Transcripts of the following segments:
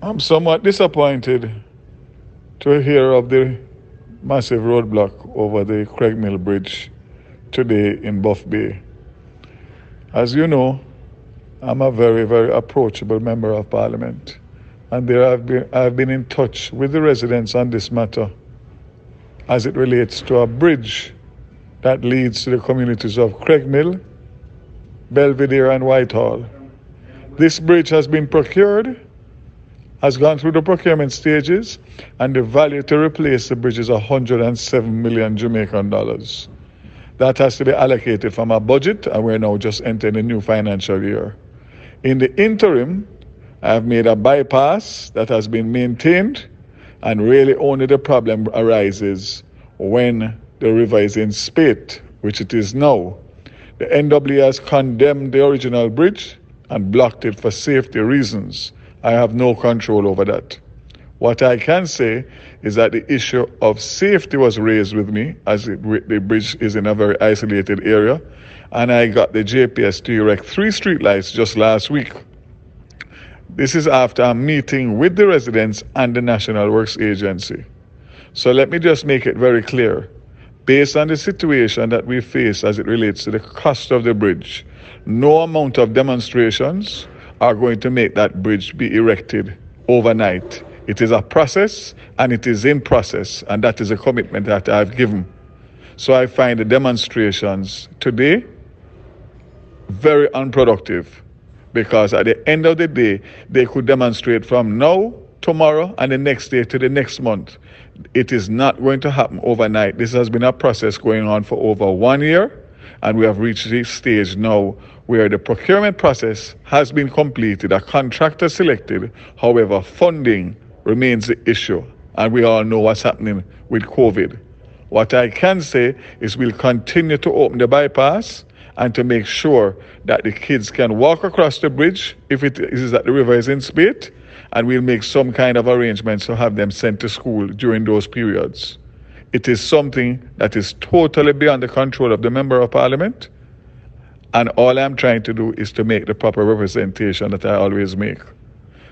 I'm somewhat disappointed to hear of the massive roadblock over the Craigmill Bridge today in Buff Bay. As you know, I'm a very, very approachable member of Parliament, and I've been in touch with the residents on this matter as it relates to a bridge that leads to the communities of Craigmill, Belvedere and Whitehall. This bridge has been procured, has gone through the procurement stages, and the value to replace the bridge is 107 million Jamaican dollars. That has to be allocated from our budget, and we're now just entering a new financial year. In the interim, I've made a bypass that has been maintained, and really only the problem arises when the river is in spate, which it is now. The NWA has condemned the original bridge and blocked it for safety reasons. I have no control over that. What I can say is that the issue of safety was raised with me, as the bridge is in a very isolated area, and I got the JPS to erect 3 streetlights just last week. This is after a meeting with the residents and the National Works Agency. So let me just make it very clear. Based on the situation that we face as it relates to the cost of the bridge, no amount of demonstrations are going to make that bridge be erected overnight. It is a process, and it is in process, and that is a commitment that I've given. So I find the demonstrations today very unproductive, because at the end of the day, they could demonstrate from now, tomorrow, and the next day to the next month. It is not going to happen overnight. This has been a process going on for over 1 year, and we have reached this stage now where the procurement process has been completed, a contractor selected. However, funding remains the issue, and we all know what's happening with COVID. What I can say is we'll continue to open the bypass and to make sure that the kids can walk across the bridge if it is that the river is in spate, and we'll make some kind of arrangements to have them sent to school during those periods. It is something that is totally beyond the control of the Member of Parliament, and all I'm trying to do is to make the proper representation that I always make.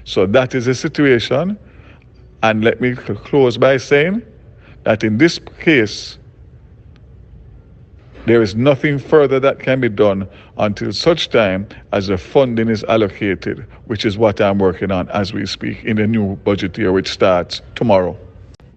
So that is the situation, and let me close by saying that in this case, there is nothing further that can be done until such time as the funding is allocated, which is what I'm working on as we speak in the new budget year, which starts tomorrow.